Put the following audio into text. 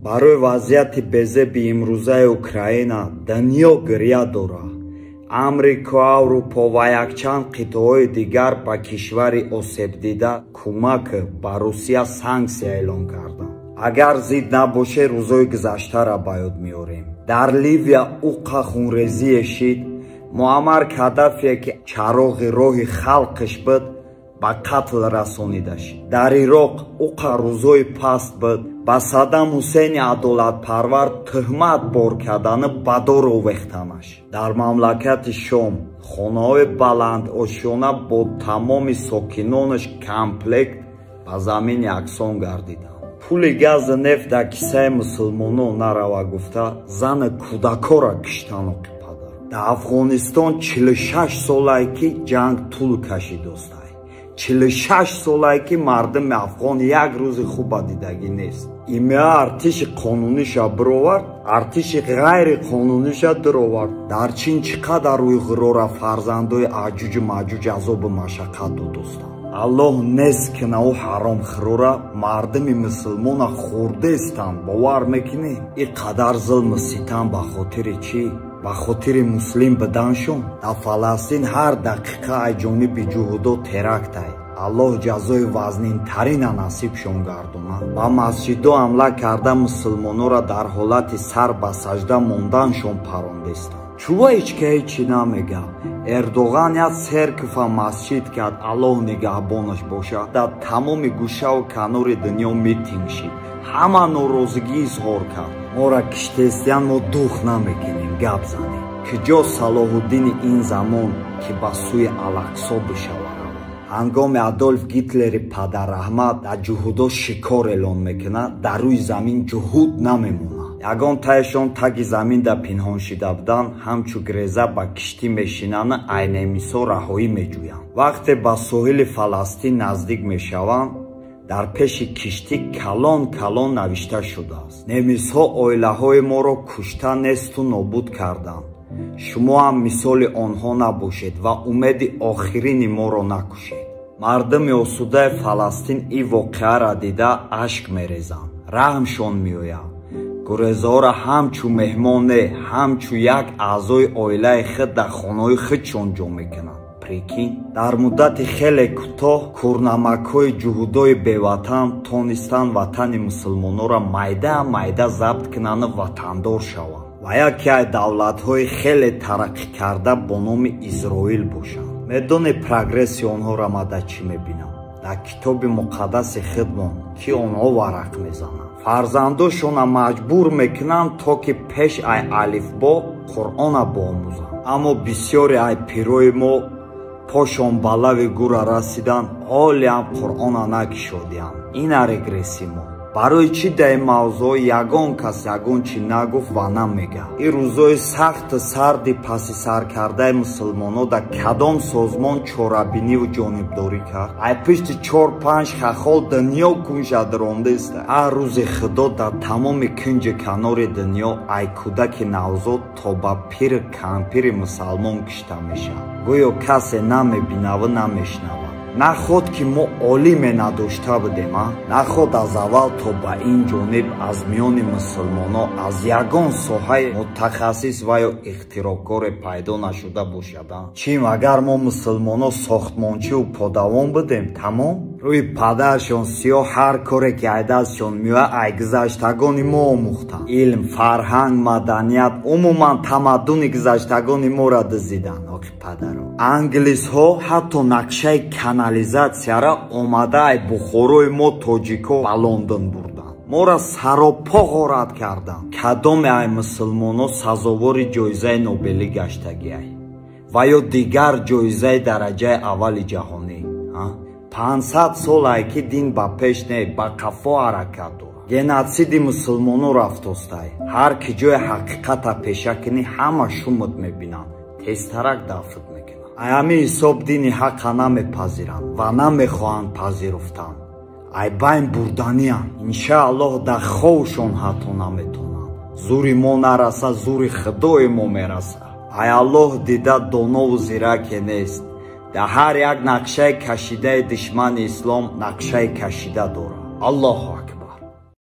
барои вазъияти безеби имрӯзаи Украина дунё гирья дорад. Амрико, Аврупо ва якчанд қитъаҳои дигар ба кишвари осебдида кӯмак ба Русия санксия эълон карданд. Агар зид набоше рӯзҳои гузаштаро ба ёд меорем. Дар Ливия уқа хунрезие шид, Муаммар Каддафие ки чароғи роҳи халқиш буд, ба қатл расонида шид. Дар Ироқ уқа рӯзҳои паст буд, ба Саддам Ҳусейни адолатпарвар тӯҳмат бор кардани бадор овехтанаш. Дар мамлакати Шом хонаҳои баланд ошёна бо тамоми сокинонаш комплект ба замин яксон гардиданд. пули гази нефт дар кисаи мусулмонон нарава гуфта зани кӯдакҳоро киштан оқи падар. Дар Афғонистон 46 солае ки ҷанг тӯл кашидост. 46 солае ки мардуми афғон як рӯзи хуба дидагӣ нест. Имеа артиши қонуниша бировард, артиши ғайри қонуниша дуровард. Дар Чин чӣ қадар рӯи ғирора фарзандои аҷуҷу маҷуҷ азобу машаққат додостанд. Аллоҳ нест кинау ҳаром хирора мардуми мусулмона хӯрдестанд. бовар мекунем ин қадар зулму ситам ба хотири чӣ? ба хотири муслим биданшон. дар Фаластин ҳар дақиқа аз ҷониби ҷуҳудо терактай. Аллоҳ ҷазои вазнинтарина насибшон гардонад. ба масҷидҳо ҳамла карда мусулмононро дар ҳолати сар ба сажда монданшон парондестанд. чува ҳичка ҳичи намега. Эрдоған як церква масҷид кард, Аллоҳ нигаҳбонаш бошад. дар тамоми гӯшаву канори дунё митинг шид. ҳама норозигӣ изҳор кард. моро киштестиян мо дух намекунем гап занем. куҷо Салоҳуддини ин замон ки ба суи Алақсо бишавад. ҳангоми Адольф Гитлери падараҳмад дар ҷуҳудо шикор эълон мекунад, дар рӯи замин ҷуҳуд намемонад. ягон таишон таги заминда пинҳон шуда буданд, ҳамчун греза ба киштӣ мешинанд, айнемисо раҳоӣ меҷӯянд. вақте ба соҳили Фаластин наздик мешаванд, дар пеши киштӣ калон калон навишта шудааст. немисҳо оилаҳои моро кушта несту нобуд карданд. шумо ҳам мисоли онҳо набошед ва умеди охирини моро накушед. мардуми осудаи Фаластин ин воқеаро дида ашк мерезанд. раҳмшон меояд. гурезаҳоро ҳамчун меҳмон не, ҳамчун як аъзои оилаи худ дар хонаҳои худшон ҷо мекунанд. прикин дар муддати хеле кӯтоҳ курнамакҳои ҷуҳудои беватан тонистанд ватани мусулмононро майда майда забт кунанд ватандор шаванд. ва яке аз давлатҳои хеле тараққӣ карда бо номи Изроил бошанд. медони прогресси онҳоро ма дар чӣ мебинам? дар китоби муқаддаси худмон ки онҳо варақ мезананд. фарзандошонро маҷбур мекунанд то ки пеш аз алифбо Қуръонро боомӯзанд. аммо бисёре аз пирои мо пошон ба лави гура расиданд, ҳолиам Қуръонро накушодианд. ина регресси мо. барои чӣ дар ин мавзӯъ ягон кас ягон чӣ нагуфт ва намегӯяд? ин рӯзҳои сахту сарди паси сар кардаи мусулмонон дар кадом созмон чорабиниву ҷонибдорӣ кард? аз пишти 4-5 хахол дунё кунҷад рондест. ҳар рӯзи худо дар тамоми кунҷи канори дунё аз кӯдаки навзод то ба пири кампири мусалмон кишта мешавад. гӯё касе намебинаву намешнавад. наход ки мо олиме надошта будем, наход аз аввал то ба ин ҷониб аз миёни мусулмонон аз ягон соҳаи мутахассис ва ё ихтироъкоре пайдо нашуда бошад. чим агар мо мусулмонон сохтмончиву подавон будем, тамом рӯи падаршон сиёҳ ҳар коре ки аз дастшон меояд аз гузаштагони мо омӯхтанд. илм, фарҳанг, маданият, умуман тамаддуни гузаштагони моро дуздиданд. оқи падаро англисҳо ҳатто нақшаи канализатсияро омада аз бухорои мо тоҷико ба Лондон бурданд. моро саропо ғорат карданд. кадоме аз мусулмонон сазовори ҷоизаи Нобелӣ гаштагиай ва ё дигар ҷоизаи дараҷаи аввали ҷаҳонӣ? 500 солае ки дин ба пеш не, ба қафо ҳаракат дорад. геноциди мусулмонон рафтостай. ҳар ки ҷои ҳақиқата пеша кунӣ ҳама шумут мебинанд, тезтарак дафт мекунанд. аз ҳамин ҳисоб дини ҳақqa намепазиранд ва намехоҳанд пазируфтан. аз байн бурданианд. иншааллоҳ дар ховшон ҳатто наметонанд. зури мо нараса, зури худои мо мераса. ай Аллоҳ дида донову зираке нест. дар ҳар як нақшаи кашидаи душмани ислом нақшаи кашида дорад. аллоҳу акбар.